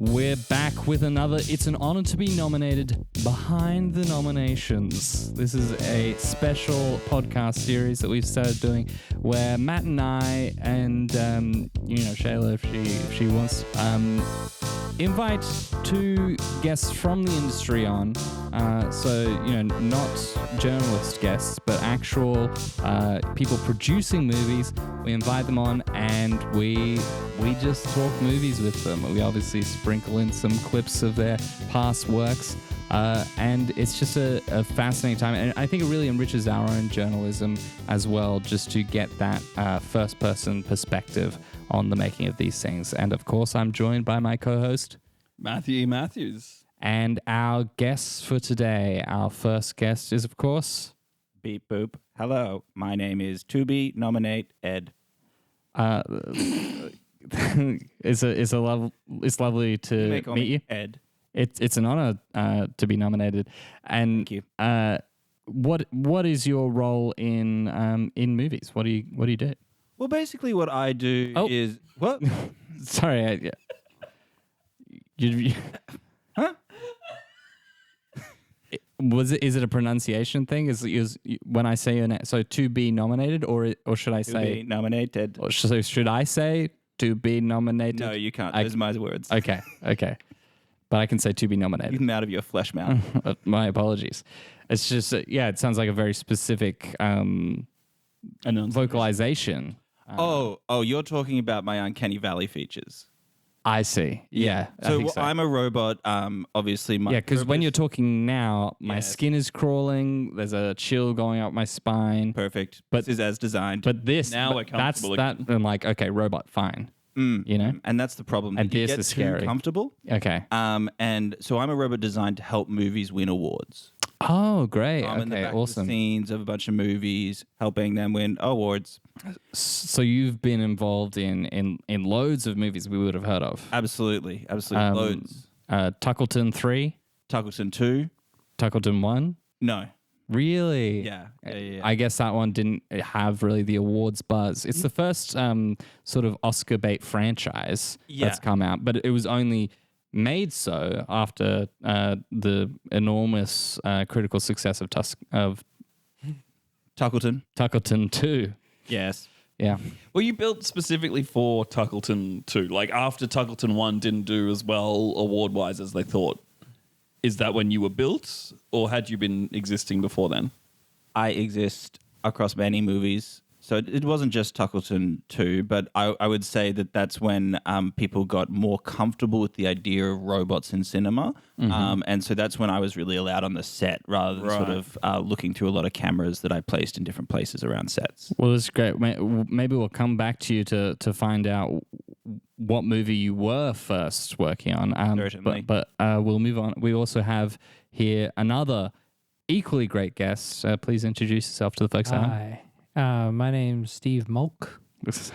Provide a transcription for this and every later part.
We're back with another It's an Honor to Be Nominated Behind the Nominations. This is a special podcast series that we've started doing where Matt and I and, Shayla, if she wants, invite two guests from the industry on. Not journalist guests, but actual people producing movies. We invite them on and we just talk movies with them. We obviously sprinkle in some clips of their past works. And it's just a fascinating time. And I think it really enriches our own journalism as well, just to get that first-person perspective on the making of these things. And, of course, I'm joined by my co-host, Matthew Matthews. And our guests for today, our first guest is, of course... Beep boop. Hello, my name is To Be Nominate Ed. It's lovely to meet you, Ed. It's an honor to be nominated. And thank you. What is your role in movies? What do you do? Well, basically, what I do is what? Sorry, Huh? Is it a pronunciation thing? Is when I say your name? So to be nominated, or should I say to be nominated? Or should I say to be nominated? No, you can't. Those are my words. Okay. But I can say to be nominated. Keep them out of your flesh mouth. My apologies. It's just, it sounds like a very specific vocalization. You're talking about my uncanny valley features. I see. Yeah. So I'm a robot. Obviously, because when you're talking now, my skin is crawling. There's a chill going up my spine. Perfect. But this is as designed. But this, now we're comfortable. That's that. I'm like, okay, robot, fine. And that's the problem. And this is scary. Too comfortable. Okay. And so I'm a robot designed to help movies win awards. Oh, great. I'm in the back awesome. of the scenes of a bunch of movies, helping them win awards. So you've been involved in loads of movies we would have heard of. Absolutely. Loads. Tuckleton 3? Tuckleton 2? Tuckleton 1? No. Really? Yeah. I guess that one didn't have really the awards buzz. It's the first sort of Oscar bait franchise that's come out, but it was only made so after the enormous critical success of Tuckleton 2. Yes. Yeah. Well, you built specifically for Tuckleton 2. Like after Tuckleton 1 didn't do as well award-wise as they thought. Is that when you were built, or had you been existing before then? I exist across many movies. So it wasn't just Tuckleton 2, but I would say that that's when people got more comfortable with the idea of robots in cinema. And so that's when I was really allowed on the set rather than sort of looking through a lot of cameras that I placed in different places around sets. Well, that's great. Maybe we'll come back to you to find out what movie you were first working on. Certainly. But we'll move on. We also have here another equally great guest. Please introduce yourself to the folks at home. Hi. My name's Steve Malk.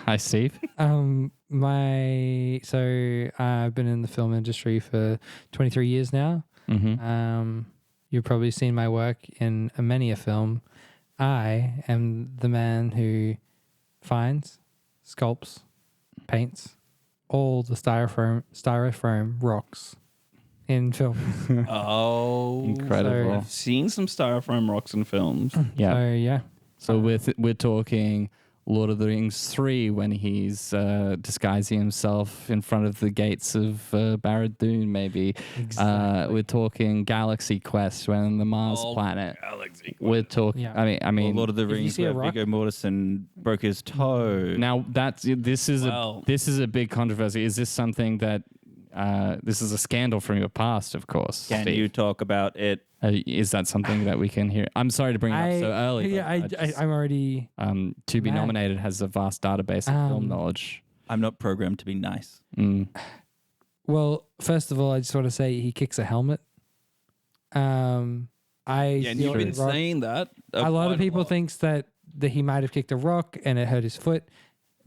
Hi, Steve. I've been in the film industry for 23 years now. Mm-hmm. You've probably seen my work in many a film. I am the man who finds, sculpts, paints all the styrofoam rocks in film. Oh, incredible! I've seen some styrofoam rocks in films. Yeah. So we're talking Lord of the Rings 3 when he's disguising himself in front of the gates of Barad-dûn, maybe. Exactly. We're talking Galaxy Quest when the Mars planet. Galaxy Quest. We're talking. Yeah. I mean, Lord of the if you Rings see a where rock- Viggo Mortensen broke his toe. now this is a big controversy. Is this something that this is a scandal from your past? Of course. Can Steve. you talk about it? Is that something that we can hear? I'm sorry to bring it up so early. Yeah, I'm already... To Be mad. Nominated has a vast database of film knowledge. I'm not programmed to be nice. Well, first of all, I just want to say he kicks a helmet. And you've been saying that. A lot of quite people thinks that he might have kicked a rock and it hurt his foot.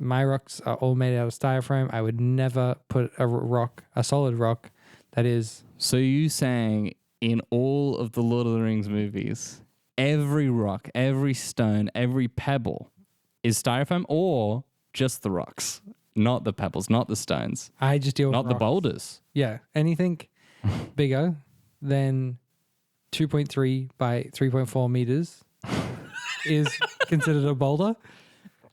My rocks are all made out of styrofoam. I would never put a solid rock that is... So you saying in all of the Lord of the Rings movies, every rock, every stone, every pebble is styrofoam, or just the rocks? not the pebbles, not the stones, I just deal with not the rocks. boulders. Yeah, anything bigger than 2.3 by 3.4 meters is considered a boulder.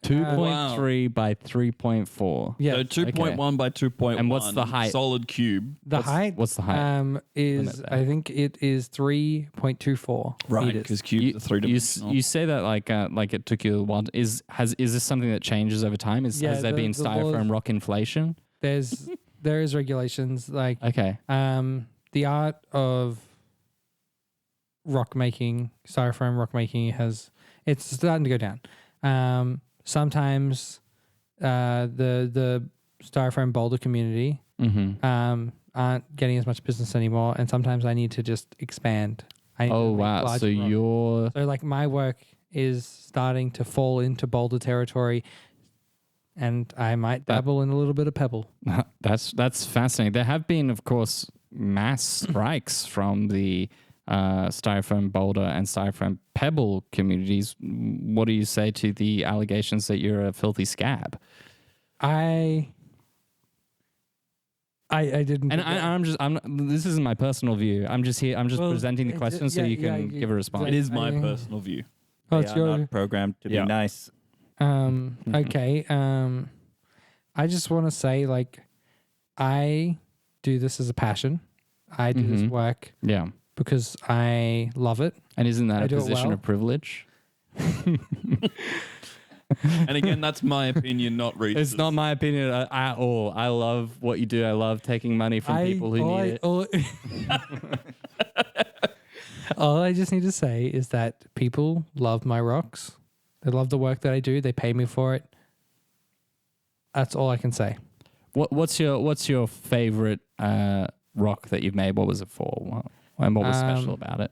2.3 by 3.4. Yeah, So 2.1 by 2.1. And what's the height? Solid cube. What's the height? is limit there? I think it is 3.24 Right, meters. because cubes are three-dimensional. You say that like it took you a while. Is this something that changes over time? Has there been the laws- styrofoam rock inflation? there is regulations like Okay. the art of rock making, styrofoam rock making it's starting to go down. Sometimes the styrofoam boulder community aren't getting as much business anymore, and sometimes I need to just expand. I need Oh to make wow! larger So rock. you're So like my work is starting to fall into boulder territory, and I might dabble in a little bit of pebble. that's fascinating. There have been, of course, mass strikes from the styrofoam boulder and styrofoam pebble communities. What do you say to the allegations that you're a filthy scab? I didn't. And this isn't my personal view. I'm just presenting the question so you can give a response. It is my personal view. Oh, They it's are your. not programmed to Yeah. be nice. Okay. I just want to say, like, I do this as a passion. I do this work Yeah. because I love it. And isn't that I a do it position well. of privilege? And again, that's my opinion, not Rhys. It's not my opinion at all. I love what you do. I love taking money from people who need it. All I just need to say is that people love my rocks. They love the work that I do. They pay me for it. That's all I can say. What's your favorite rock that you've made? What was it for? And what was special about it?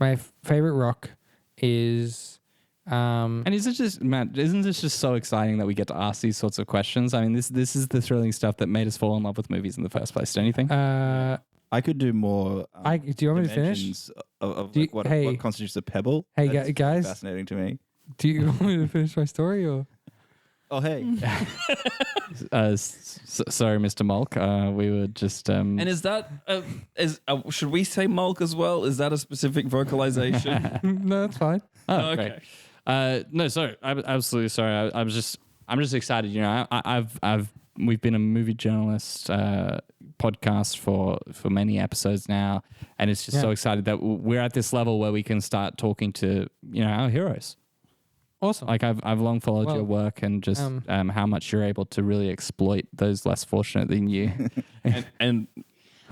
My favorite rock is And is it just, Matt, isn't this just so exciting that we get to ask these sorts of questions? I mean, this is the thrilling stuff that made us fall in love with movies in the first place. Don't you think? I could do more. do you want me to finish? dimensions Of Do you- like hey- what constitutes a pebble? Hey, That's guys. fascinating to me. Do you want me to finish my story or? Oh hey, Sorry, Mr. Malk. We were just. And is that should we say Malk as well? Is that a specific vocalization? No, that's fine. Oh, Okay. great. No, sorry. I'm absolutely sorry. I'm just excited. You know, we've been a movie journalist podcast for many episodes now, and it's just so excited that we're at this level where we can start talking to our heroes. Awesome. Like I've long followed your work and just how much you're able to really exploit those less fortunate than you. and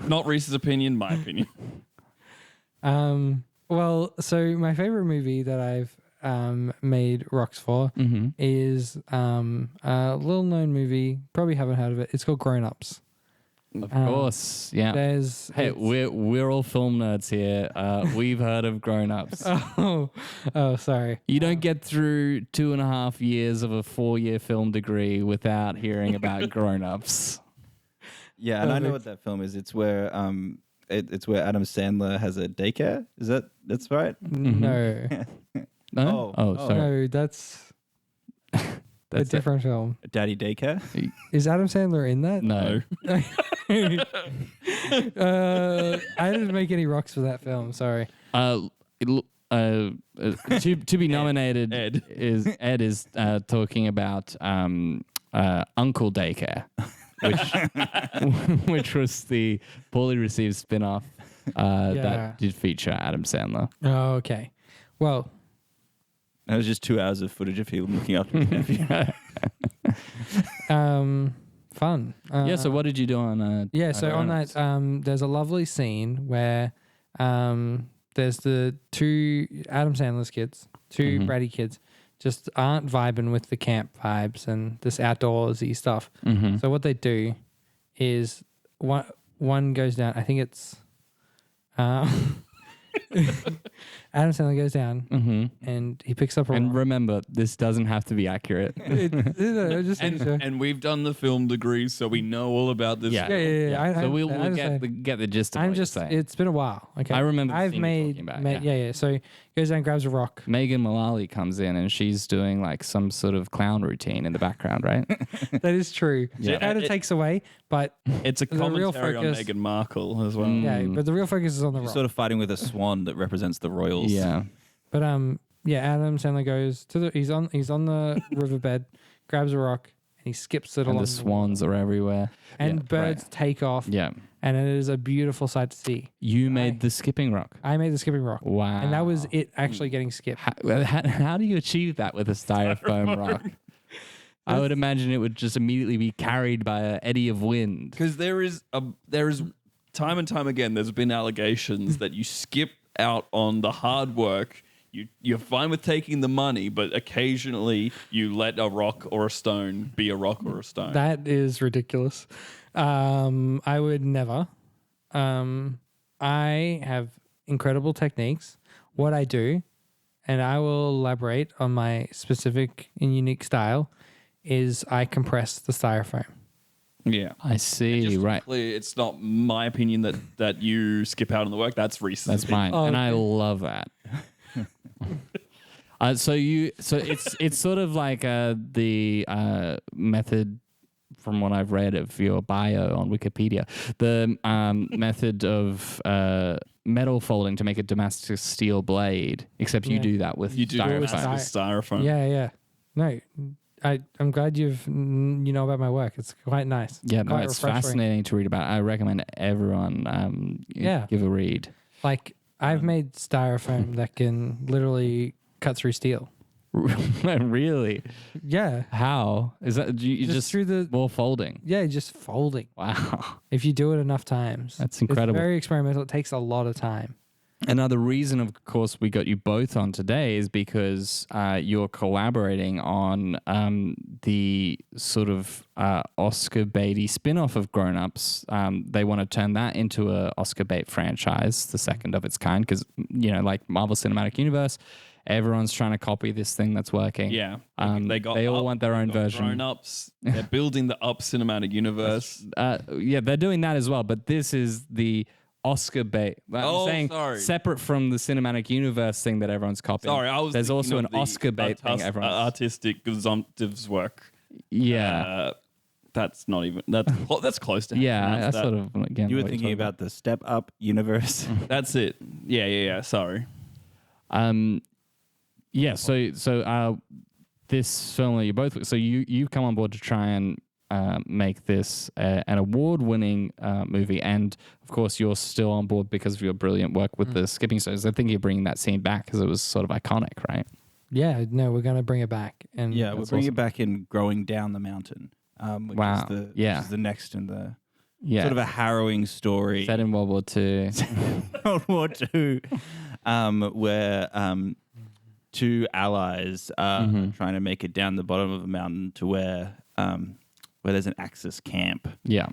not Rhys's opinion, my opinion. Well, so my favorite movie that I've made rocks for is a little known movie. Probably haven't heard of it. It's called Grown Ups. Of course, yeah. Hey, we're all film nerds here. We've heard of Grown Ups. Oh, sorry. You don't get through 2.5 years of a 4-year film degree without hearing about Grown Ups. yeah, and I know what that film is. It's where it's where Adam Sandler has a daycare. That's right? No, No? Oh, sorry. no, that's a That's different film. Daddy daycare. Is Adam Sandler in that? No. I didn't make any rocks for that film. Sorry. To be nominated, Ed. is talking about Uncle Daycare, which was the poorly received spin-off that did feature Adam Sandler. Oh, okay. Well, That was just 2 hours of footage of him looking after his nephew. fun. So what did you do on? So on that, there's a lovely scene where there's the two Adam Sandler's kids, two bratty kids, just aren't vibing with the camp vibes and this outdoorsy stuff. So what they do is one goes down. I think it's Adam Sandler goes down and he picks up a And rock. remember, this doesn't have to be accurate. Just And we've done the film degree, so we know all about this. Yeah. yeah. So we'll I get the gist of I'm what just. you're saying. It's been a while. Okay. I remember the I've scene you're made. talking about, made yeah. yeah. So he goes down, grabs a rock. Megan Mullally comes in and she's doing like some sort of clown routine in the background, right? That is true. Yeah. It kind of takes away, but It's a The real commentary on focus- Meghan Markle as well. yeah. But the real focus is on the You're rock. sort of fighting with a swan that represents the royals. Yeah. But yeah. Adam Sandler goes to the. He's on the riverbed, grabs a rock, and he skips it And along. the swans are everywhere. and Yeah, birds take off. Yeah. And it is a beautiful sight to see. You made the skipping rock. I made the skipping rock. Wow. And that was it actually getting skipped. How do you achieve that with a styrofoam rock? I would imagine it would just immediately be carried by an eddy of wind. Because there is time and time again, there's been allegations that you skip out on the hard work. You're fine with taking the money, but occasionally you let a rock or a stone be a rock or a stone. That is ridiculous. I would never. I have incredible techniques. What I do, and I will elaborate on my specific and unique style, is I compress the styrofoam. yeah. I see, Just to be right. clear, it's not my opinion that you skip out on the work. That's Rhys. That's mine. Oh, And I okay. love that. So it's sort of like the method from what I've read of your bio on Wikipedia, the method of metal folding to make a Damascus steel blade, except you Yeah. do that with You do styrofoam. with styrofoam. Yeah. No, I'm glad you know about my work. It's quite nice. Yeah, no, Quite it's refreshing. fascinating to read about. I recommend everyone Yeah. give a read. Like I've made styrofoam that can literally cut through steel. Really? Yeah. How is that? You just through the more folding? yeah, just folding. Wow. If you do it enough times. That's incredible. It's very experimental. It takes a lot of time. Another reason, of course, we got you both on today is because you're collaborating on the sort of Oscar baity spin-off of Grown Ups. They want to turn that into a Oscar bait franchise, the second of its kind, because, like Marvel Cinematic Universe, everyone's trying to copy this thing that's working. Yeah. They all want their own version. Grown-ups. They're building the Up cinematic universe. Yeah, they're doing that as well, but this is the Oscar bait. I'm saying sorry. separate from the cinematic universe thing that everyone's copying. Sorry, I was There's thinking also of an the Oscar bait thing everyone's. artistic consumptives work. Yeah. That's not even that's close to Yeah, happening. I That's sort of again. You were what you're thinking talking about the Step Up universe. That's it. Yeah. Sorry. Yeah, so this film that you both, so you come on board to try and make this an award-winning movie, and of course you're still on board because of your brilliant work with the skipping stones. I think you're bringing that scene back because it was sort of iconic, right? Yeah, no, we're gonna bring it back. And Yeah, we're That's bringing awesome. it back in Growing Down the Mountain, which Wow. is Yeah. the next in the Yeah, sort of a harrowing story. set in World War II. World War II, where two allies are trying to make it down the bottom of a mountain to where there's an Axis camp. Yeah,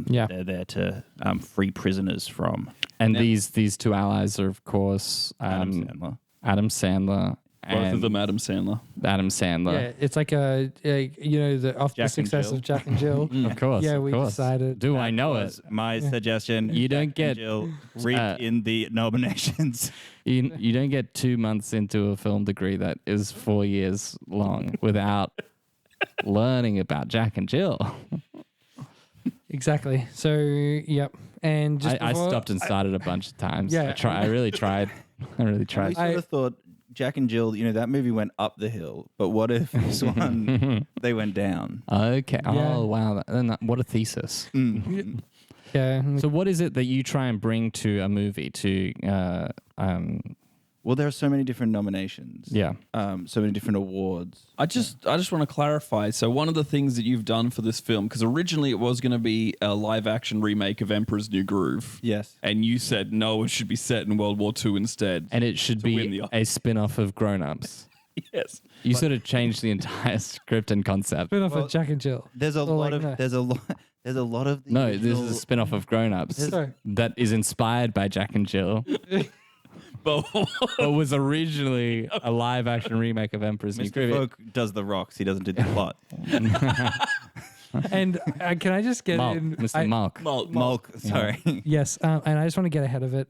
Yeah. They're there to free prisoners from and these two allies are of course Adam Sandler. Adam Sandler Both of and them, Adam Sandler. Adam Sandler. Yeah, it's like the Jack and success Jill. of Jack and Jill. Of course. Yeah, of we course. decided Do I know it? Was my suggestion. You don't Jack and get, Jill reaped in the nominations. You don't get 2 months into a film degree that is 4 years long without learning about Jack and Jill. Exactly. So, yep. And just I before- stopped and started a bunch of times. Yeah. I really tried. I really I tried. sort of thought Jack and Jill, that movie went up the hill, but what if this one they went down? Okay. Yeah. Oh wow. What a thesis. Yeah. So what is it that you try and bring to a movie to Well, there are so many different nominations. yeah. So many different awards. I just want to clarify. So one of the things that you've done for this film, because originally it was going to be a live action remake of Emperor's New Groove. Yes. And you said no, it should be set in World War II instead. And it should win be the- a spin-off of Grown Ups. Yes. You sort of changed the entire script and concept. Spin off Well, of Jack and Jill. There's a Or lot like of that. there's a lot of the No, this is a original- spin-off of Grown Ups Sorry. that is inspired by Jack and Jill. But but was originally a live action remake of Emperor's New Mr. Groove. Folk does the rocks. He doesn't do the plot. And can I just get Malk, in? Mr. Malk. Malk, sorry. Yes, and I just want to get ahead of it.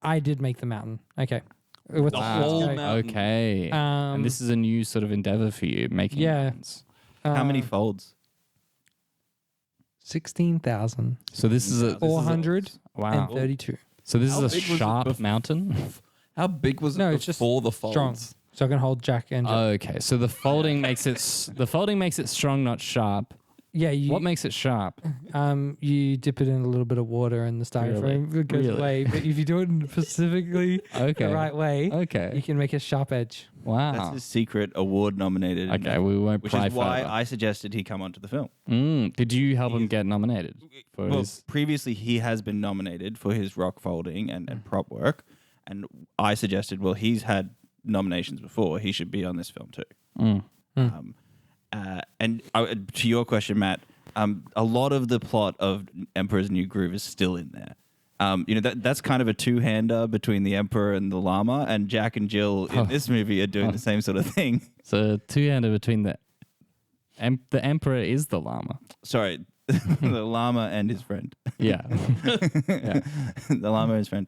I did make the mountain. Okay. With The whole mountain. Okay. And this is a new sort of endeavor for you, making mountains. How many folds? 16,000. So this is a 432. So this How is a big was it sharp mountain. How big was it No, it's just before the folds? Strong. So I can hold Jack and Jack. Okay, so the folding makes it strong, not sharp. Yeah, What makes it sharp? you dip it in a little bit of water and the styrofoam it goes Really? away. But if you do it specifically Okay. the right way, you Okay. can make a sharp edge. Wow. That's his secret award nominated. Okay, we won't Which pry is why further. I suggested he come onto the film. Did you help him get nominated for Well, his? previously he has been nominated for his rock folding and prop work, and I suggested, well, he's had nominations before. He should be on this film too. And to your question, Matt, a lot of the plot of Emperor's New Groove is still in there. That's kind of a two-hander between the Emperor and the Llama, and Jack and Jill in this movie are doing the same sort of thing. So two-hander between the Emperor is the llama. Sorry, the Llama and his friend. Yeah. The Llama and his friend.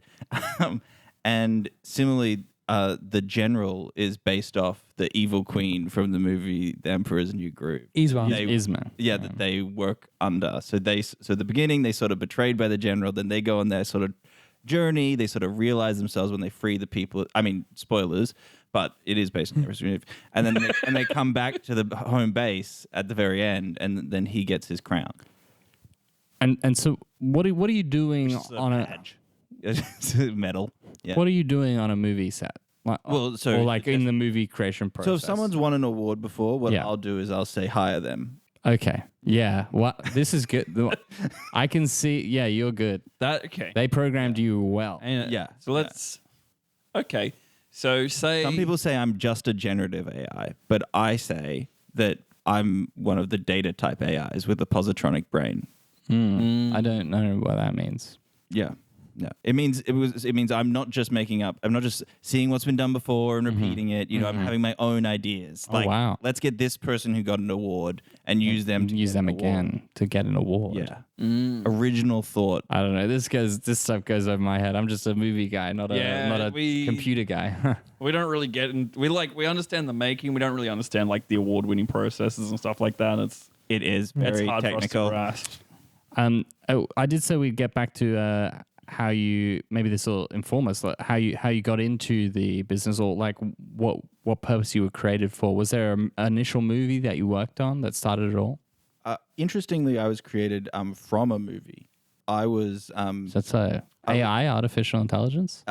And similarly, the General is based off the evil queen from the movie The Emperor's New Groove. Iswan. Isma. That they work under. So at the beginning they sort of betrayed by the General. Then they go on their sort of journey. They sort of realize themselves when they free the people. I mean, spoilers, but it is based on the Emperor's New Groove. And then they come back to the home base at the very end, and then he gets his crown. And so what are you doing on badge. Medal. Yeah. What are you doing on a movie set? Well, so or like in the movie creation process. So if someone's won an award before, what Yeah. I'll do is I'll say hire them. Okay. Yeah. What? This is good. I can see. Yeah, you're good. Okay. They programmed you well. And, Yeah. So let's. Okay. So say Some people say I'm just a generative AI, but I say that I'm one of the data type AIs with a positronic brain. I don't know what that means. Yeah. No. It means I'm not just making up. I'm not just seeing what's been done before and repeating it. I'm having my own ideas. Oh, wow. Let's get this person who got an award and use them to Use get them an award. again to get an award. Yeah. Original thought. I don't know. This stuff goes over my head. I'm just a movie guy, not a computer guy. we don't really get in. We understand the making. We don't really understand like the award-winning processes and stuff like that. It is It's very hard technical. for us to grasp. I did say we'd get back to how you, maybe this will inform us, like how you got into the business, or like what purpose you were created for. Was there an initial movie that you worked on that started it all? Interestingly, I was created from a movie. I was So that's AI, artificial intelligence.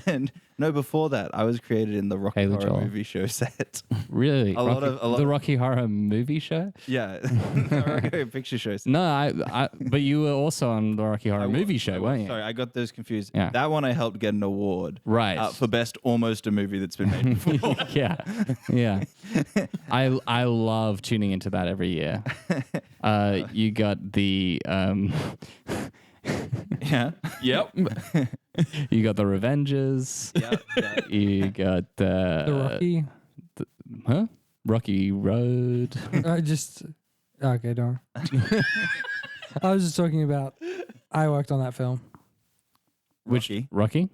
and no, before that, I was created in the Rocky Haley Horror Joel. movie show set. Really? A lot of- the Rocky Horror movie show? Yeah, the Rocky Horror picture show set. No, but you were also on the Rocky Horror I movie was- show, weren't you? Sorry, I got those confused. Yeah. That one I helped get an award. Right. For best almost a movie that's been made before. yeah. I love tuning into that every year. You got the Yeah. Yep. you got the Revengers. Yeah. You got The Rocky. Rocky Road. Okay, don't. I was just talking about. I worked on that film. Which Rocky. Rocky?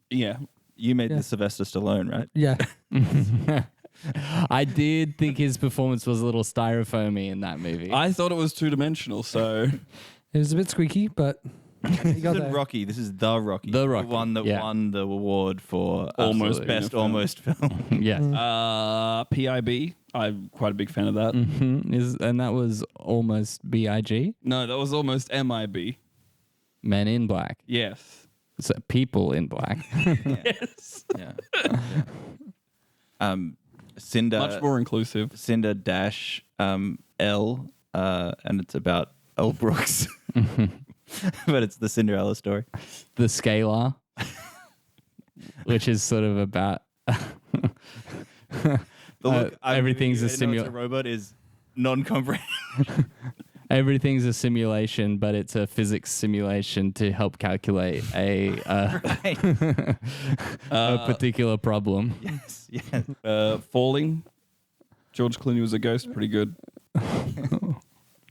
Yeah. You made Yeah. the Sylvester Stallone, right? Yeah. I did think his performance was a little styrofoamy in that movie. I thought it was two-dimensional, so It was a bit squeaky, but he got This isn't there. Rocky. This is the Rocky. The Rocky, The one that yeah. won the award for Almost absolute best best film. almost film. yeah. PIB. I'm quite a big fan of that. And that was almost BIG. No, that was almost MIB. Men in Black. Yes. So People in Black. Yes. Yeah. Cinder. Much more inclusive. Cinder dash L, and it's about Elle Brooks. But it's the Cinderella story. The Scalar, which is sort of about The look everything's a I know it's simulation. a robot is non-comprehensive. Everything's a simulation, but it's a physics simulation to help calculate a a particular problem. Yes, yes. Falling. George Clooney was a ghost. Pretty good.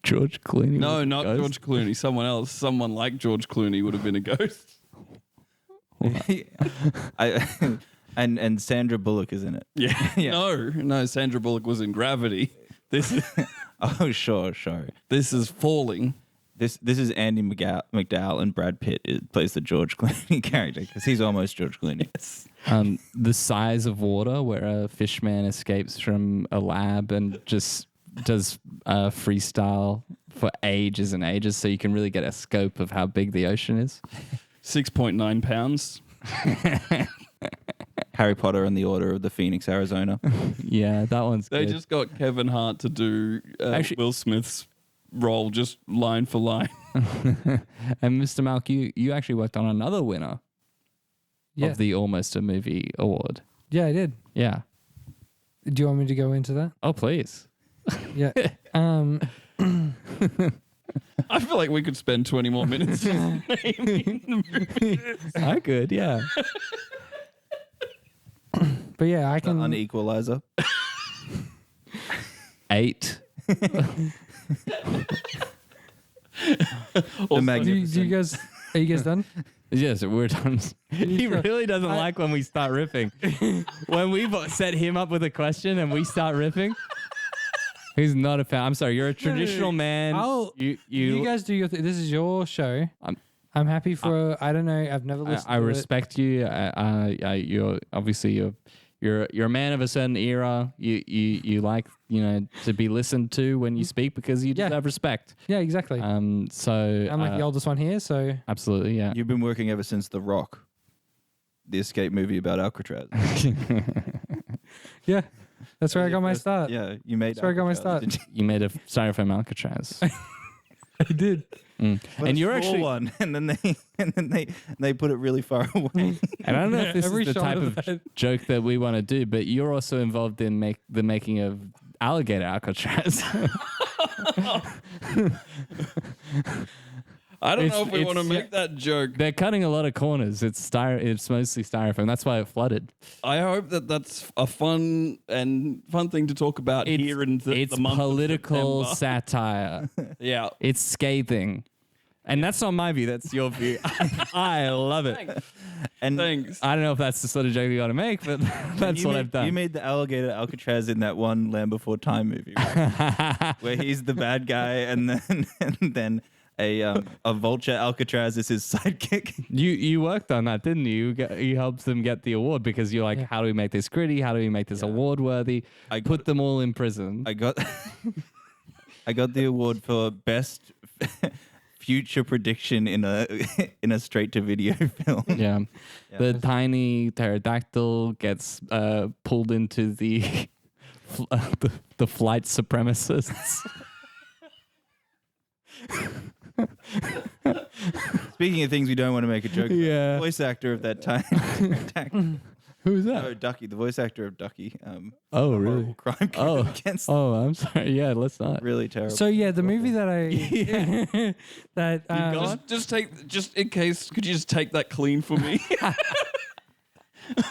George Clooney? No, was a not ghost? George Clooney. Someone else. Someone like George Clooney would have been a ghost. And Sandra Bullock is in it. Yeah. Yeah. No. Sandra Bullock was in Gravity. This is Oh, sure. this is Falling. This is Andy McDowell and Brad Pitt plays the George Clooney character because he's almost George Clooney. The Size of Water, where a fishman escapes from a lab and just does freestyle for ages and ages, so you can really get a scope of how big the ocean is. 6.9 pounds. Harry Potter and the Order of the Phoenix, Arizona. Yeah, that one's They good. just got Kevin Hart to do Actually- Will Smith's role, just line for line. And Mr. Malk, you actually worked on another winner Yeah. of the Almost a Movie award. Yeah, I did. Yeah. Do you want me to go into that? Oh, please. Yeah. I feel like we could spend 20 more minutes just naming the movie. I could, yeah. But yeah, I can. On Equalizer. 8. Also, do you guys? Are you guys done? Yes, we're done. He sure? really doesn't like when we start riffing. When we set him up with a question and we start riffing, he's not a fan. I'm sorry, you're a traditional man. You guys do your. This is your show. I'm happy for. I don't know. I've never listened. I to respect you. You're obviously you're a man of a certain era. You like to be listened to when you speak because you deserve respect. Yeah, exactly. So I'm like the oldest one here, so absolutely, yeah. You've been working ever since The Rock, the escape movie about Alcatraz. yeah, that's where I got my First- start. Yeah, you made. That's where I got my Alcatraz, start. didn't you? You made a styrofoam Alcatraz. I did. Mm. But And a you're small actually one, and then they put it really far away. And I don't know if this Every is the shot type of of that. joke that we want to do, but you're also involved in the making of alligator Alcatraz. I don't know It's- if we want to it's- make that joke. They're cutting a lot of corners. It's mostly styrofoam. That's why it flooded. I hope that's a fun thing to talk about here in the It's month political of September. satire. Yeah. It's scathing. And that's not my view. That's your view. I love it. And Thanks. I don't know if that's the sort of joke you got to make, but that's you what made, I've done. You made the alligator Alcatraz in that one Land Before Time movie, right? Where he's the bad guy, and then a vulture Alcatraz is his sidekick. You worked on that, didn't you? You helped them get the award because you're like, Yeah. how do we make this gritty? How do we make this award worthy? I Put them all in prison. I got the award for best future prediction in a straight to video film. Yeah. Yeah. The tiny pterodactyl gets pulled into the the flight supremacists. Speaking of things we don't want to make a joke about, Yeah. the voice actor of that time. Who's that? No, Ducky, the voice actor of Ducky. Oh, a really? horrible crime committed against Oh, I'm sorry. Yeah, let's not. really terrible. So yeah, the movie that I that Just in case, could you just take that clean for me?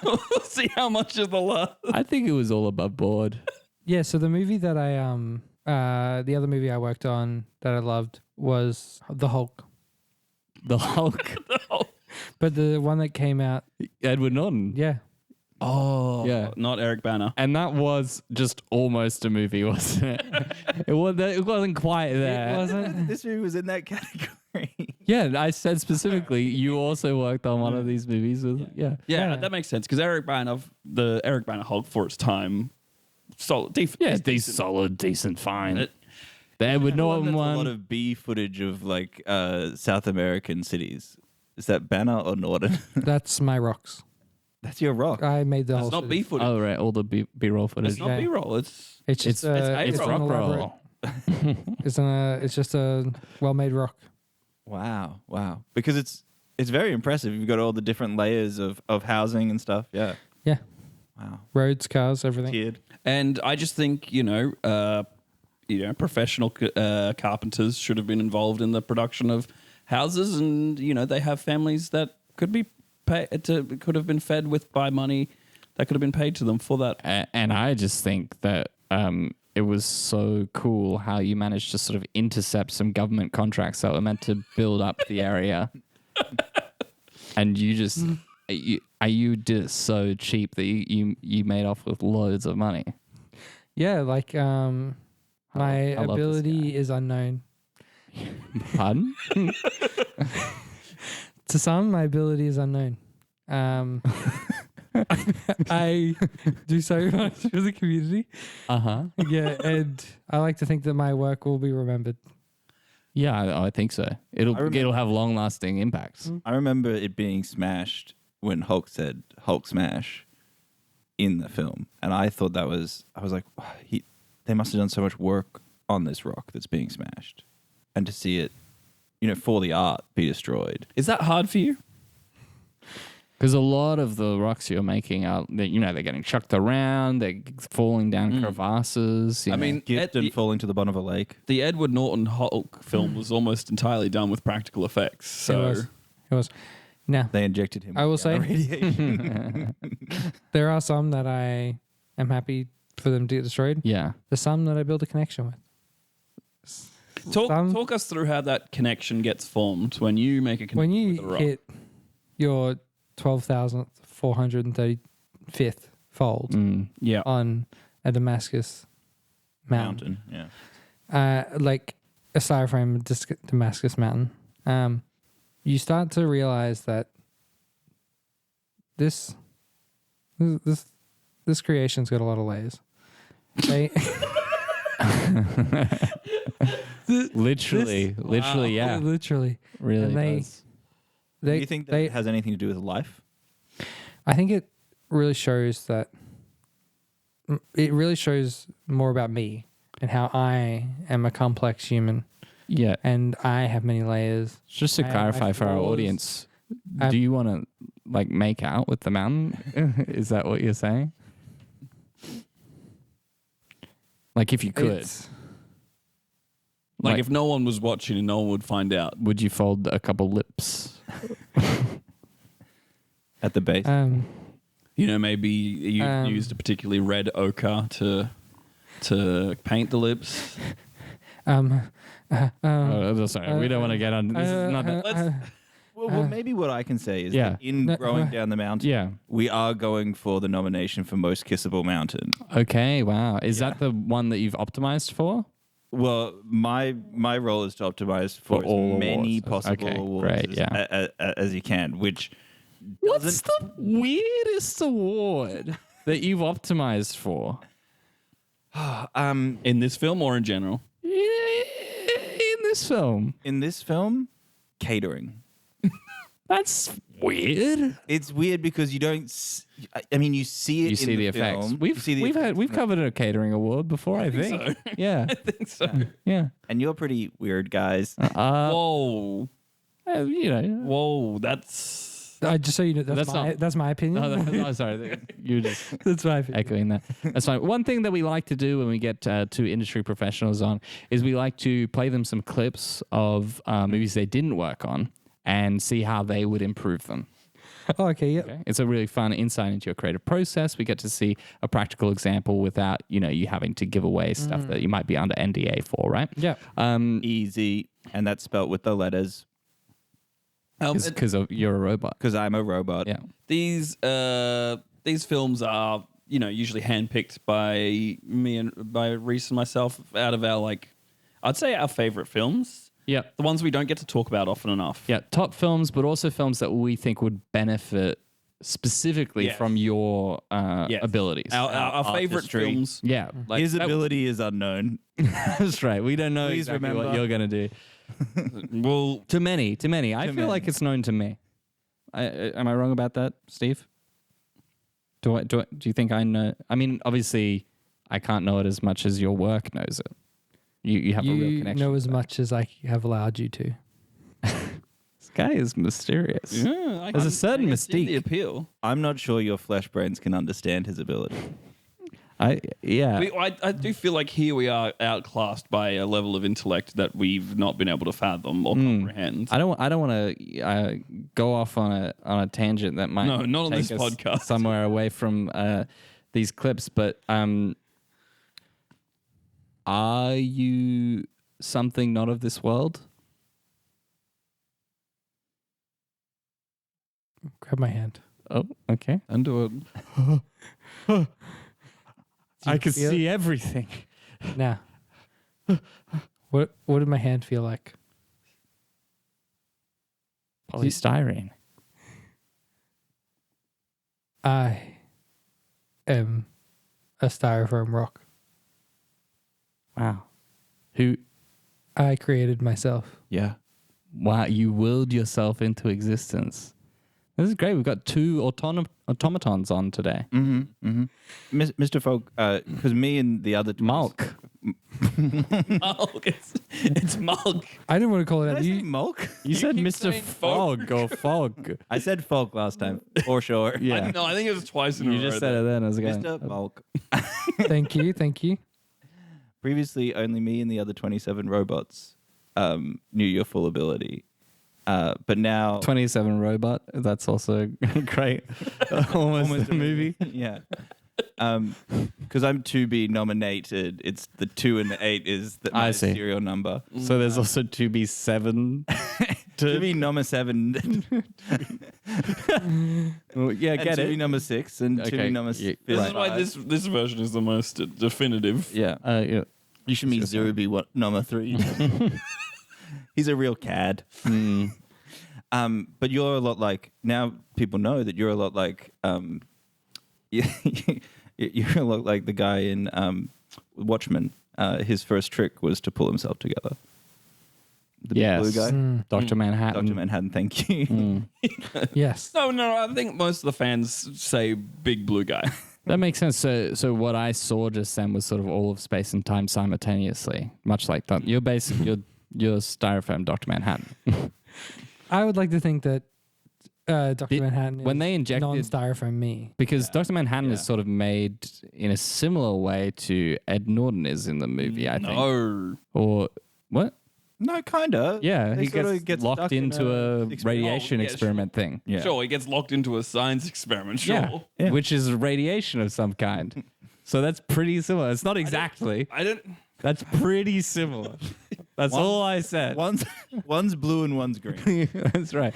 We'll see how much is the last. I think it was all above board. yeah, so the movie that the other movie I worked on that I loved was The Hulk. The Hulk. But the one that came out, Edward Norton. yeah. Oh, Yeah. not Eric Bana. And that was just almost a movie, wasn't it? It wasn't quite there. It wasn't. This movie was in that category. Yeah, I said specifically, you also worked on one of these movies. Yeah. Yeah, that makes sense because the Eric Bana Hulk for its time, solid, Yeah, solid, decent, fine. It- The Edward One Norton that's one. a lot of B footage of like South American cities. Is that Banner or Norton? That's my rocks. That's your rock. I made the That's whole. not city. B footage. Oh, right, all the B-roll footage. It's not Yeah. B-roll. It's It's just It's A-roll. rock an elaborate- roll. It's just a well-made rock. Wow. Because it's very impressive. You've got all the different layers of housing and stuff. Yeah. Yeah, Wow. roads, cars, everything. Tiered. And I just think, professional carpenters should have been involved in the production of houses, and they have families that could have been fed by money that could have been paid to them for that. And I just think that it was so cool how you managed to sort of intercept some government contracts that were meant to build up the area. And you just you did it so cheap that you made off with loads of money. Yeah, like my I love this ability guy. is unknown. Pardon? To some, my ability is unknown. I do so much for the community. Yeah, and I like to think that my work will be remembered. Yeah, I think so. It'll have long lasting impacts. I remember it being smashed when Hulk said Hulk smash in the film, and I thought I was like, they must have done so much work on this rock that's being smashed, and to see it, for the art be destroyed. Is that hard for you? Because a lot of the rocks you're making are, they're getting chucked around, they're falling down crevasses. I mean, Gift and falling to the bottom of a lake. the Edward Norton Hulk film was almost entirely done with practical effects. So It was. Now, They injected him. I will with say- radiation. there are some that I am happy for them to get destroyed. Yeah. There's some that I build a connection with. talk us through how that connection gets formed when you make a connection When you with a rock. hit your 12,435th fold Yeah. on a Damascus mountain, Yeah. like a styrofoam Damascus mountain, you start to realize that this creation's got a lot of layers. They, Literally, yeah. literally. Really And does. Do you think that they it has anything to do with life? I think it really shows that it really shows more about me and how I am a complex human Yeah. and I have many layers. Just to I have clarify my for our flaws. audience, I- do you want to make out with the mountain? Is that what you're saying? Like if you could, It's- Like if no one was watching and no one would find out. would you fold a couple lips? At the base? Maybe you used a particularly red ochre to paint the lips. Sorry, we don't want to get on. This is not. Well, maybe what I can say is Yeah. that in No, growing down the mountain, Yeah. we are going for the nomination for most kissable mountain. Okay. Wow. Is that the one that you've optimized for? Well, my role is to optimize for as all many awards. possible Okay, awards great, as you can, which What's the weirdest award that you've optimized for? In this film or in general? In this film? in this film, catering. That's weird. It's weird because you don't. You see it. You see in the film. effects. You see the effects. We've covered a catering award before, I think. so. Yeah. I think so. Yeah. And you're pretty weird, guys. Whoa. Whoa. That's... just so you know, that's my opinion. No, sorry. You're just That's my opinion. echoing that. That's fine. One thing that we like to do when we get two industry professionals on is we like to play them some clips of movies they didn't work on and see how they would improve them. Oh, okay, yep. Okay? It's a really fun insight into your creative process. We get to see a practical example without, you having to give away stuff that you might be under NDA for, right? Yeah. Easy, and that's spelt with the letters Because you're a robot. because I'm a robot. Yeah. These films are, usually handpicked by me and by Rhys and myself out of our I'd say our favorite films. Yeah. The ones we don't get to talk about often enough. Yeah. Top films, but also films that we think would benefit specifically Yes. from your Yes. abilities. Our favorite artistry. films. Yeah. His that- ability is unknown. That's right. We don't know Please exactly what remember. you're going to do. Well, To many. I feel many. like it's known to me. Am I wrong about that, Steve? Do you think I know? I mean, obviously, I can't know it as much as your work knows it. You have a real You connection. know with as that. much as I have allowed you to. This guy is mysterious. yeah, There's a certain I can see the mystique. appeal. I'm not sure your flesh brains can understand his ability. I do feel like here we are outclassed by a level of intellect that we've not been able to fathom or comprehend. I don't want to go off on a tangent that might not on take this us podcast. somewhere away from these clips, but are you something not of this world? Grab my hand. Oh, okay. Undo it. I can feel see everything. Now, what did my hand feel like? Polystyrene. I am a styrofoam rock. Wow. Who? I created myself. Yeah. Wow, you willed yourself into existence. This is great. We've got two automatons on today. Mm-hmm. Mm-hmm. Mr. Folk, because me and the other Malk. Malk. It's Malk. I didn't want to call it Did I that. say You, Malk? You said keep Mr. saying Folk. Fog or Fog. I said Folk last time, for sure. Yeah. I think it was twice in a row. You just said it then. I was going, Mr. Malk. thank you. Previously, only me and the other 27 robots knew your full ability. But now... 27 Robot. That's also great. Almost a movie. Yeah. Because I'm 2B nominated. It's the 2 and the 8 is my I see. serial number. So there's also 2B7. 2B number 7. Well, yeah, and get 2B it. number 6 and Okay, 2B number yeah, 5. This is why this version is the most definitive. Yeah. Yeah. You should meet 0B number 3. He's a real cad. But you're a lot like, now people know that you're a lot like, you're a lot like the guy in Watchmen. His first trick was to pull himself together. The big Yes. blue guy. Dr. Manhattan. Dr. Manhattan, thank you. Yes. No, I think most of the fans say big blue guy. That makes sense. So what I saw just then was sort of all of space and time simultaneously, much like that. You're basically you're styrofoam Dr. Manhattan. I would like to think that Dr. Manhattan is when they injected- non-styrofoam me. Because Dr. Manhattan is Yeah. sort of made in a similar way to Ed Norton is in the movie, I think. No. Or what? No, kind of. Yeah, They he sorta gets get locked stuck in into a experiment. radiation Oh, yeah, experiment thing. Yeah. Sure, he gets locked into a science experiment. Sure. Yeah. Which is radiation of some kind. So that's pretty similar. It's not exactly. I don't. That's pretty similar. That's all I said. One's blue and one's green. That's right.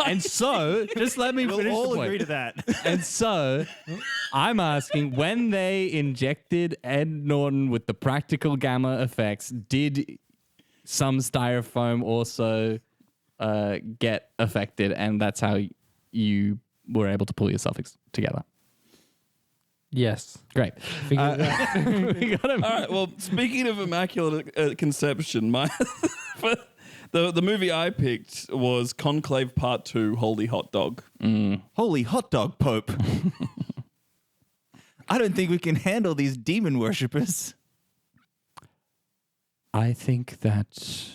And so, just let me We'll finish all the point. agree to that. And so, I'm asking, when they injected Ed Norton with the practical gamma effects, did some styrofoam also get affected? And that's how you were able to pull yourself together. Yes. Great. Figured it out. We got him. All right. Well, speaking of immaculate conception, the movie I picked was Conclave Part 2: Holy Hot Dog. Holy hot dog, Pope. I don't think we can handle these demon worshippers. I think that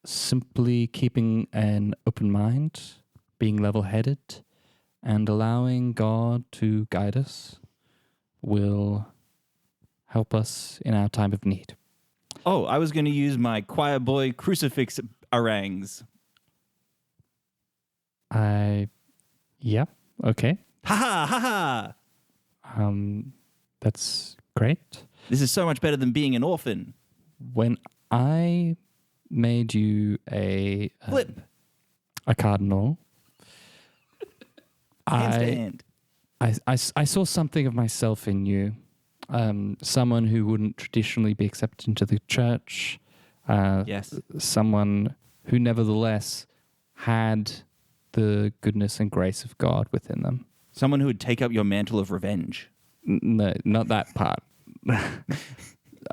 simply keeping an open mind, being level-headed, and allowing God to guide us will help us in our time of need. Oh, I was going to use my choir boy crucifix harangues. Yeah, okay. Ha ha ha ha. That's great. This is so much better than being an orphan. When I made you a Flip. cardinal, Handstand. I saw something of myself in you. Someone who wouldn't traditionally be accepted into the church. Yes. Someone who nevertheless had the goodness and grace of God within them. Someone who would take up your mantle of revenge. No, not that part.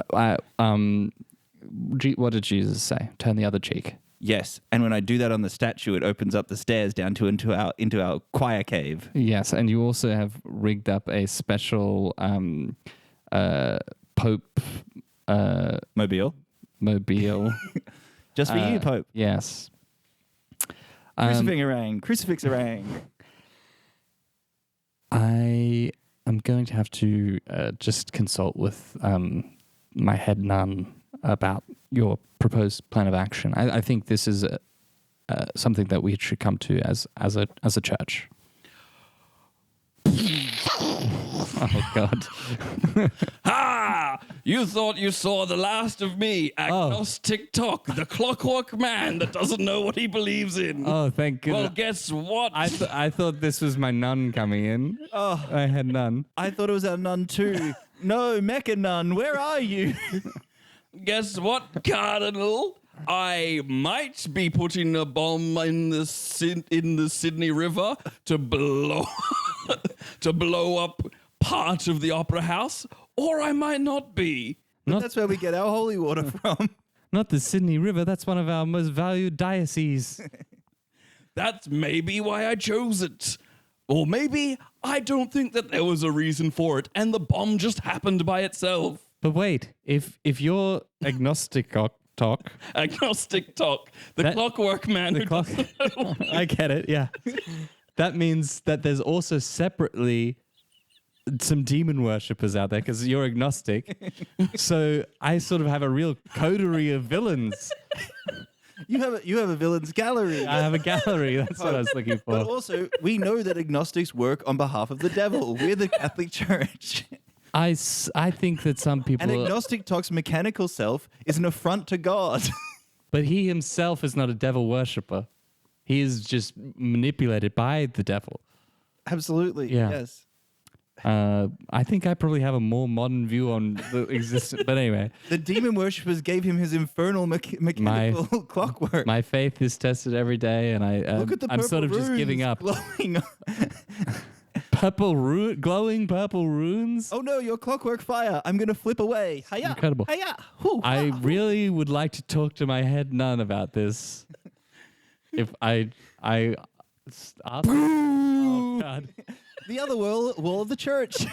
What did Jesus say? Turn the other cheek. Yes, and when I do that on the statue, it opens up the stairs down into our choir cave. Yes, and you also have rigged up a special Pope Mobile. mobile. Just for you, Pope. Yes. Crucifix harangue. Crucifix harangue. I I'm going to have to just consult with my head nun about your proposed plan of action. I think this is something that we should come to as a church. Oh God! Ha! You thought you saw the last of me, agnostic talk, the clockwork man that doesn't know what he believes in. Oh, thank goodness. Well, guess what? I thought this was my nun coming in. Oh, I had none. I thought it was our nun too. No, Mecha nun, where are you? Guess what, Cardinal? I might be putting a bomb in the Sydney River to blow up part of the Opera House, or I might not be. That's where we get our holy water from. Not the Sydney River. That's one of our most valued dioceses. That's maybe why I chose it. Or maybe I don't think that there was a reason for it, and the bomb just happened by itself. But wait, if you're agnostic talk, Agnostic talk, the clockwork man who clock, doesn't know. I get it. Yeah, that means that there's also separately some demon worshippers out there because you're agnostic. So I sort of have a real coterie of villains. You have a villains gallery. I have a gallery. That's what I was looking for. But also, we know that agnostics work on behalf of the devil. We're the Catholic Church. I think that some people... An agnostic talk's mechanical self is an affront to God. But he himself is not a devil worshipper. He is just manipulated by the devil. Absolutely, Yeah. yes. I think I probably have a more modern view on the existence. But anyway, The demon worshippers gave him his infernal mechanical clockwork. my faith is tested every day, and Look at the I'm purple sort of just giving runes up. glowing. Glowing purple runes. Oh no, your clockwork fire. I'm going to flip away. Hiya. Incredible. Hiya. Hoo, I ha, hoo. really would like to talk to my head nun about this. If I ask, oh God. The other wall of the church.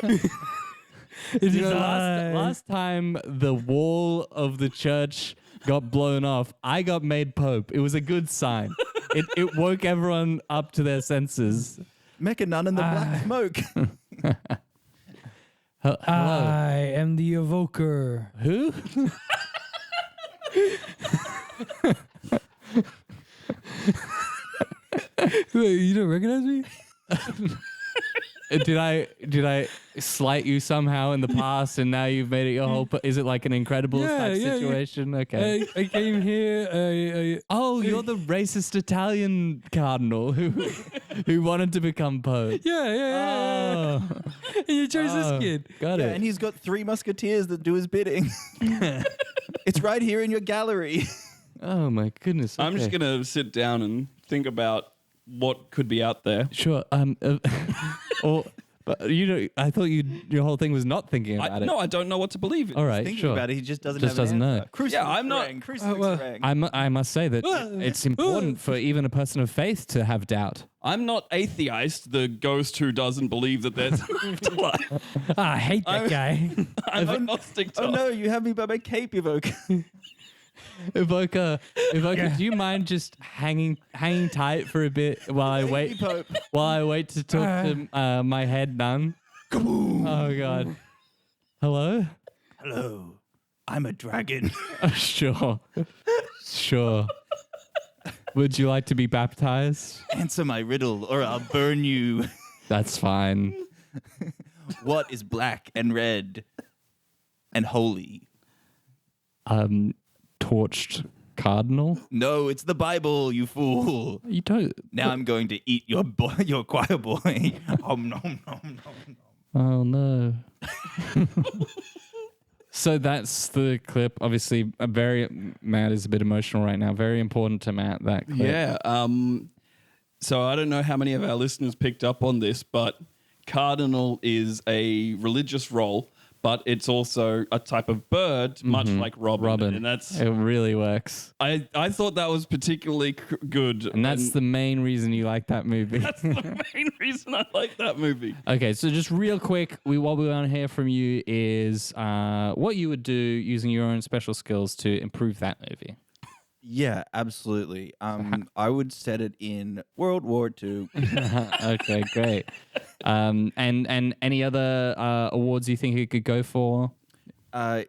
You know, last time the wall of the church got blown off, I got made Pope. It was a good sign. It woke everyone up to their senses. Mecha nun and the black smoke. Hello. I am the evoker. Who? Wait, you don't recognize me? Did I slight you somehow in the past, and now you've made it your whole? Is it like an Incredibles type situation? Okay. I came here. Oh, you're the racist Italian cardinal who wanted to become Pope. Yeah. Oh, And you chose this kid. got Yeah, it. and he's got 3 musketeers that do his bidding. It's right here in your gallery. Oh my goodness. I'm just okay. going to sit down and think about what could be out there. Sure. But I thought your whole thing was not thinking about it. No, I don't know what to believe in. All right, Thinking sure. about it, he just doesn't Just have doesn't an know. answer. Crucifix Yeah, I'm not- rang, crucifix well, rang. I must say that it's important for even a person of faith to have doubt. I'm not atheist, the ghost who doesn't believe that there's an afterlife. I hate that guy. I'm agnostic. Oh no, you have me by my cape, Evoker. Evoker, do you mind just hanging tight for a bit while I wait? Pope. While I wait to talk to my head nun. Kaboom! Oh God. Hello. Hello, I'm a dragon. Sure. Would you like to be baptized? Answer my riddle or I'll burn you. That's fine. What is black and red and holy? Torched cardinal. No, it's the Bible, you fool. You don't. Now I'm going to eat your your choir boy. Nom, nom, nom, nom. Oh no. So that's the clip. Obviously, Matt is a bit emotional right now. Very important to Matt, that clip. Yeah. So I don't know how many of our listeners picked up on this, but cardinal is a religious role, but it's also a type of bird, much like robin. And that's it really works. I thought that was particularly good. And that's the main reason you like that movie. That's the main reason I like that movie. Okay, so just real quick, what we want to hear from you is what you would do using your own special skills to improve that movie. Yeah, absolutely. I would set it in World War II. Okay, great. And any other awards you think it could go for?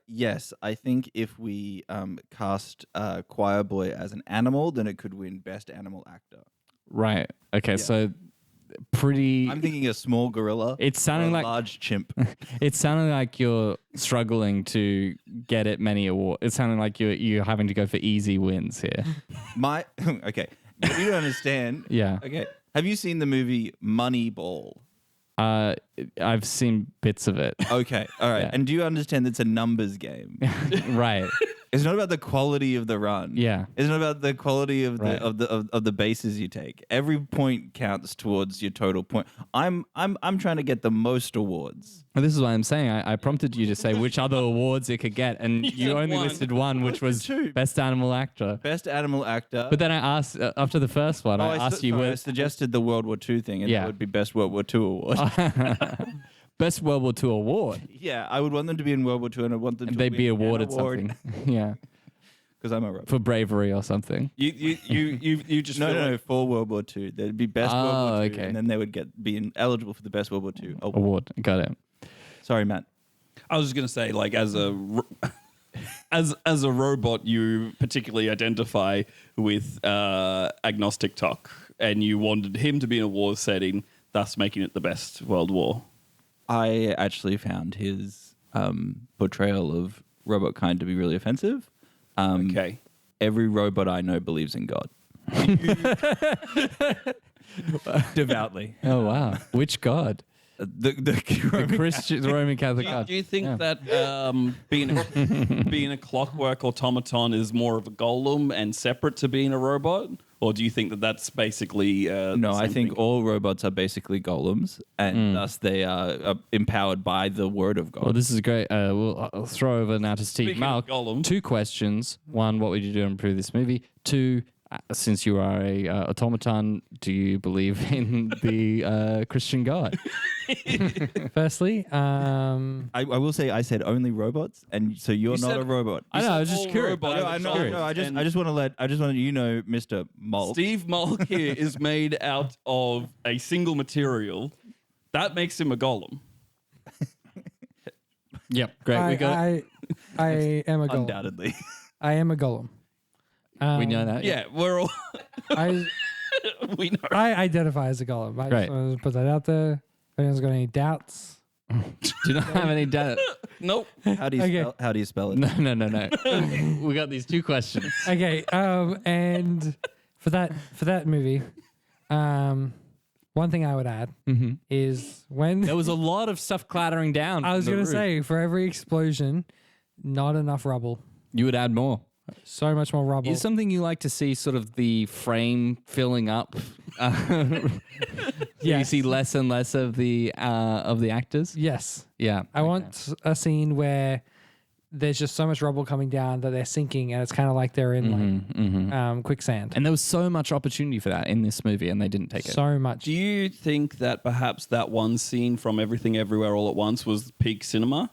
Yes, I think if we cast Choir Boy as an animal, then it could win Best Animal Actor. Right. Okay, so pretty. I'm thinking a small gorilla. It's or sounding a like large chimp. It's sounding like you're struggling to get it many awards. It's sounding like you're having to go for easy wins here. Okay, you don't understand. Yeah. Okay, have you seen the movie Moneyball? I've seen bits of it. Okay, all right. Yeah. And do you understand it's a numbers game? Right. It's not about the quality of the run. Yeah. It's not about the quality of Right. the bases you take. Every point counts towards your total point. I'm trying to get the most awards. Well, this is what I'm saying. I prompted you to say which other awards it could get, and you said only one. listed one, which was Two. Best Animal Actor. Best animal actor. But then I asked, after the first one, I asked you I where suggested the World War II thing, and Yeah. that would be Best World War II award. Best World War II award. Yeah, I would want them to be in World War II, and I want them to They'd win be an awarded award something. Yeah. because I'm a robot. For bravery or something. You just feel No, like- for World War II. They'd be Best World Oh, War II, okay. and then they would be eligible for the Best World War II award. Award. Got it. Sorry, Matt. I was just gonna say, like, as a robot, you particularly identify with agnostic talk, and you wanted him to be in a war setting, thus making it the best World War. I actually found his portrayal of robot kind to be really offensive. Okay. Every robot I know believes in God. Devoutly. Oh, wow. Which God? The Christian, the Roman Catholic God. Do you think Yeah. that being a clockwork automaton is more of a golem and separate to being a robot, or do you think that that's basically No, I think all robots are basically golems, and thus they are empowered by the word of God. Well, this is great. I'll throw over now to Steve Speaking of Malk. Gollum. 2 questions. 1, what would you do to improve this movie? 2, since you are a automaton, do you believe in the Christian God? Firstly, I will say I said only robots, and so you're You not said- a robot. I know. I was all just curious. robots No, I know. are No, I and just want to let you know, Mr. Malk. Steve Malk here is made out of a single material. That makes him a golem. Yep. Great. We got. I am a golem. Undoubtedly. I am a golem. We know that. Yeah, we're all I we know. I identify as a golem. I Right. just wanted to put that out there. If anyone's got any doubts, Do you not have any data? Nope. How do you Okay. spell? How do you spell it? No. We got these 2 questions. okay. And for that movie, one thing I would add is when There was a lot of stuff clattering down. I was from the going to roof. say, for every explosion, not enough rubble. You would add more. So much more rubble. Is something you like to see sort of the frame filling up? You Yes. see less and less of the actors? Yes. Yeah. I want a scene where there's just so much rubble coming down that they're sinking, and it's kind of like they're in quicksand. And there was so much opportunity for that in this movie, and they didn't take it. So much. Do you think that perhaps that one scene from Everything Everywhere All at Once was peak cinema,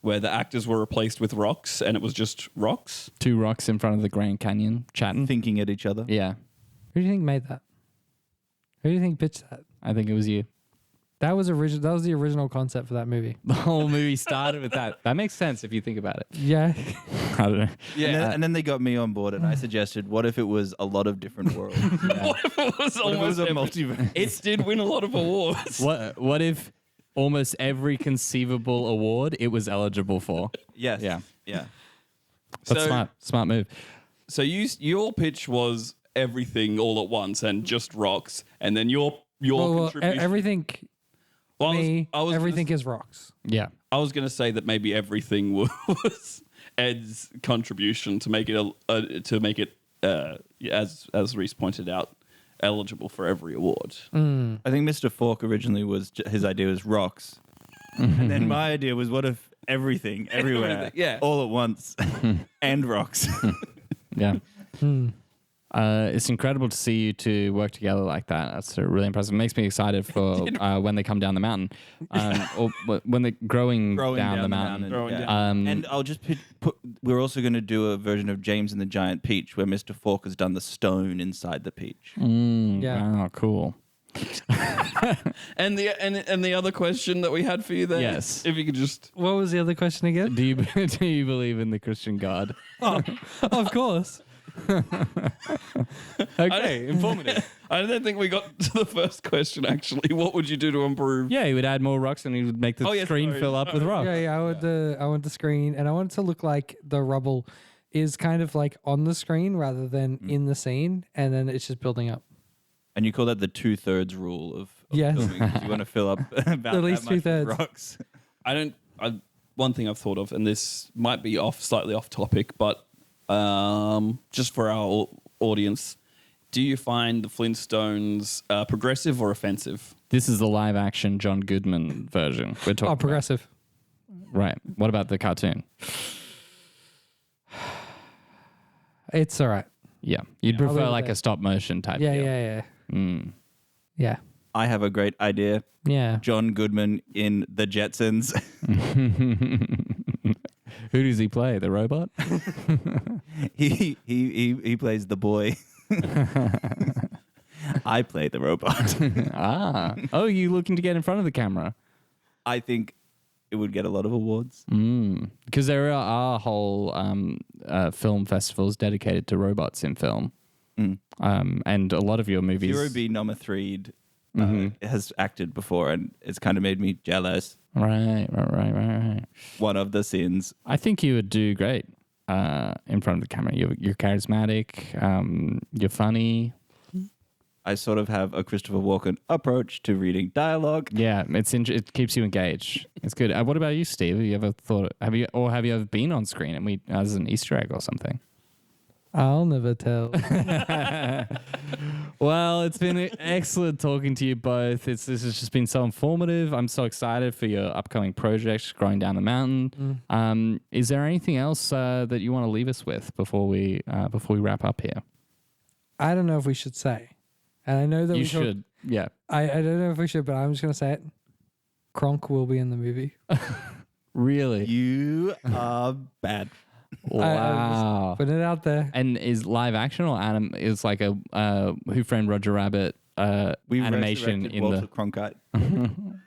where the actors were replaced with rocks and it was just rocks? 2 rocks in front of the Grand Canyon chatting. Thinking at each other. Yeah. Who do you think made that? Who do you think pitched that? I think it was you. That was original. That was the original concept for that movie. The whole movie started with that. That makes sense if you think about it. Yeah. I don't know. Yeah. And then they got me on board, and I suggested, what if it was a lot of different worlds? What if it was What if it almost was a every- multiverse? It did win a lot of awards. What if almost every conceivable award it was eligible for? Yes. Yeah. Yeah. That's So- smart move. So your pitch was everything all at once and just rocks, and then your Well, contribution. everything. Well, Me. I was Everything gonna, is rocks. Yeah. I was going to say that maybe everything was Ed's contribution to make it as Rhys pointed out, eligible for every award. I think Mr. Fork originally his idea was rocks, and then my idea was, what if everything, everywhere, Everything, yeah. all at once, and rocks. Yeah. It's incredible to see you two work together like that. That's really impressive. It makes me excited for when they come down the mountain, or when they're growing down the mountain. And I'll just put. We're also going to do a version of James and the Giant Peach, where Mr. Fork has done the stone inside the peach. Wow, cool. And the other question that we had for you there. Yes. If you could just. What was the other question again? Do you believe in the Christian God? Oh, of course. Okay, informative. I don't think we got to the first question, actually. What would you do to improve? Yeah, he would add more rocks and he would make the screen fill up with rocks. Yeah. I want the screen, and I want it to look like the rubble is kind of like on the screen rather than in the scene, and then it's just building up. And you call that the 2/3 rule of Yes. filming, 'cause you want to fill up about At least that much with 2/3. rocks. One thing I've thought of, and this might be slightly off topic, but just for our audience, do you find the Flintstones progressive or offensive? This is the live action John Goodman version. We're talking Progressive. about. Right. What about the cartoon? It's all right. Yeah. You'd I'll prefer leave it like there. a stop motion type Yeah, deal. yeah. Mm. Yeah. I have a great idea. Yeah. John Goodman in The Jetsons. Who does he play? The robot? he plays the boy. I play the robot. Oh, you looking to get in front of the camera? I think it would get a lot of awards. Because there are whole film festivals dedicated to robots in film. And a lot of your movies... Hero B. Nomathreed has acted before, and it's kind of made me jealous. Right. One of the sins. I think you would do great in front of the camera. You're charismatic. You're funny. I sort of have a Christopher Walken approach to reading dialogue. Yeah, it keeps you engaged. It's good. What about you, Steve? Have you ever have you ever been on screen and as an Easter egg or something? I'll never tell. Well, it's been excellent talking to you both. This has just been so informative. I'm so excited for your upcoming projects, Growing Down the Mountain. Is there anything else that you want to leave us with before we wrap up here? I don't know if we should say. And I know that You we should. Yeah. I don't know if we should, but I'm just going to say it. Kronk will be in the movie. Really? You are bad. Wow. Putting it out there. And is live action or is like a Who Framed Roger Rabbit animation in Walter the... Cronkite.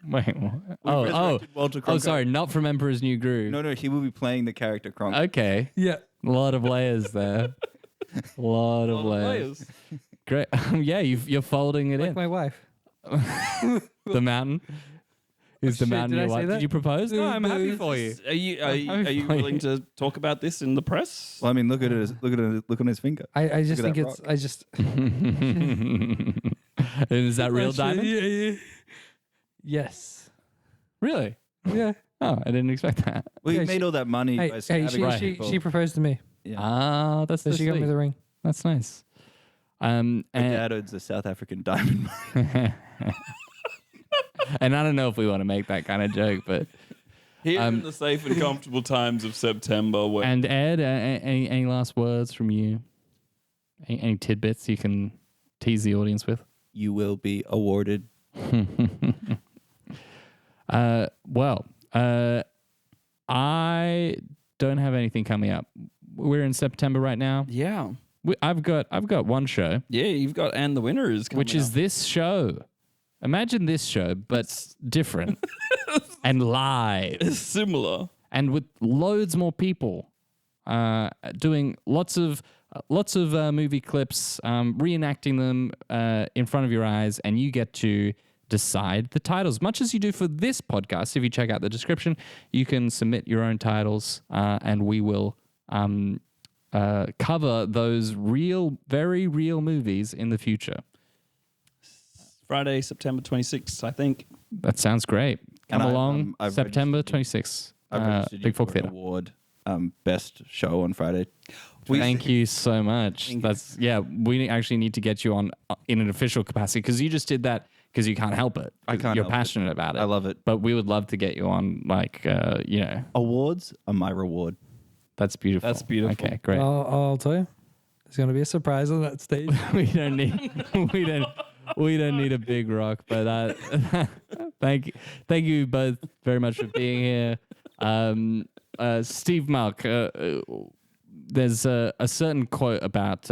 Wait. resurrected Walter Oh, Cronkite. sorry. Not from Emperor's New Groove. No, he will be playing the character Kronk. Okay. Yeah. A lot of layers there. A lot of layers. Great. Yeah, you're folding it Like in. my wife. The mountain. Is the shit, mountain did I your say wife? that? Did you propose? No, I'm happy for you. Are you willing to talk about this in the press? Well, I mean, look on his finger. I just Look at think that it's, I just. Is that real Actually, diamond? yeah. Yes. Really? Yeah. Oh, I didn't expect that. Well, you Yeah, made all that money by stabbing people. she proposed to me. Ah, that's So the she got me sweet. the ring. That's nice. My dad owns a South African diamond mine. And I don't know if we want to make that kind of joke, but Here in the safe and comfortable times of September. Where and Ed, any last words from you? Any tidbits you can tease the audience with? You will be awarded. I don't have anything coming up. We're in September right now. yeah. I've got one show, Yeah, you've got And the Winner is coming which is up. this show. Imagine this show, but different and live. It's similar. And with loads more people doing lots of movie clips, reenacting them in front of your eyes, and you get to decide the titles, much as you do for this podcast. If you check out the description, you can submit your own titles, and we will cover those very real movies in the future. Friday, September 26th, I think. That sounds great. Come And along, I've September registered 26th, I've registered Big you Fork for an Theatre. award, best show on Friday. Thank you so much. We actually need to get you on in an official capacity because you just did that because you can't help it. I can't You're help it. passionate about it. I love it. But we would love to get you on, Awards are my reward. that's beautiful. That's beautiful. Okay, great. I'll tell you. There's going to be a surprise on that stage. we don't need a big rock, but thank you both very much for being here. Steve Malk, there's a certain quote about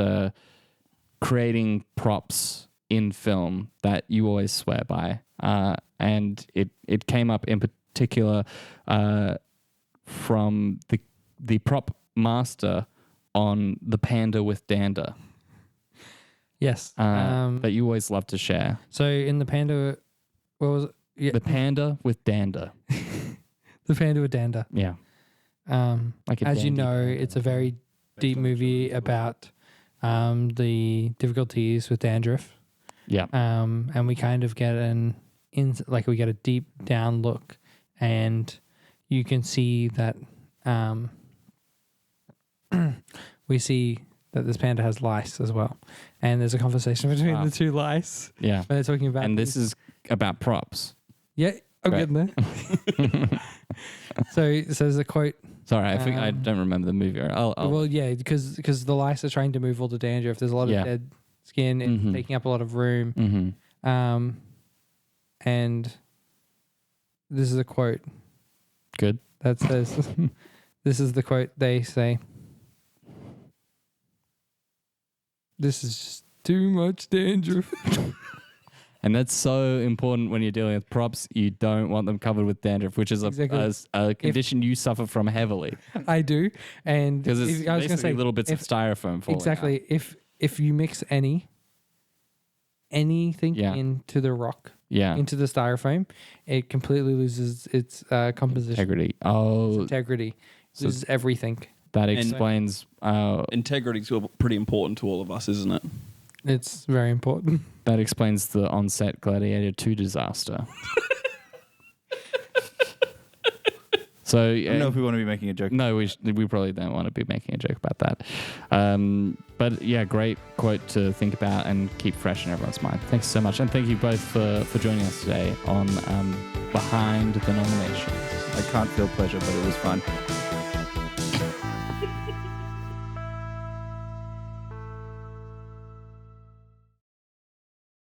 creating props in film that you always swear by, and it came up in particular from the prop master on the Panda with Dander. Yes. That you always love to share. So in the Panda, what was it? Yeah, The Panda with Dander. the Panda with Dander. Yeah. Like a As you dandy know, panda. it's a very deep movie about the difficulties with dandruff. Yeah. And we kind of get we get a deep down look, and you can see that we see that this panda has lice as well, and there's a conversation between Wow. the two lice Yeah. when they're talking about. And this is about props. yeah, I'm Right. getting there. So there's a quote. Sorry, I don't remember the movie. I'll Well, yeah, because the lice are trying to move all the dandruff. There's a lot Yeah. of dead skin and Mhm. taking up a lot of room. mm-hmm. And this is a quote Good. that says, this is the quote they say. This is just too much dandruff. And that's so important when you're dealing with props. You don't want them covered with dandruff, which is Exactly. a condition you suffer from heavily. I do. And Because it's I was going to basically say, little bits of styrofoam falling exactly. out. If you mix anything Yeah. into the rock, Yeah. into the styrofoam, it completely loses its composition, Integrity. Oh, integrity, So- loses everything. that explains Integrity's pretty important to all of us, isn't it? It's very important. that explains the on-set Gladiator 2 disaster. So I don't know if we want to be making a joke. no, we probably don't want to be making a joke about that. But yeah, great quote to think about and keep fresh in everyone's mind. Thanks so much, and thank you both for joining us today on Behind the Nominations. I can't feel pleasure, but it was fun.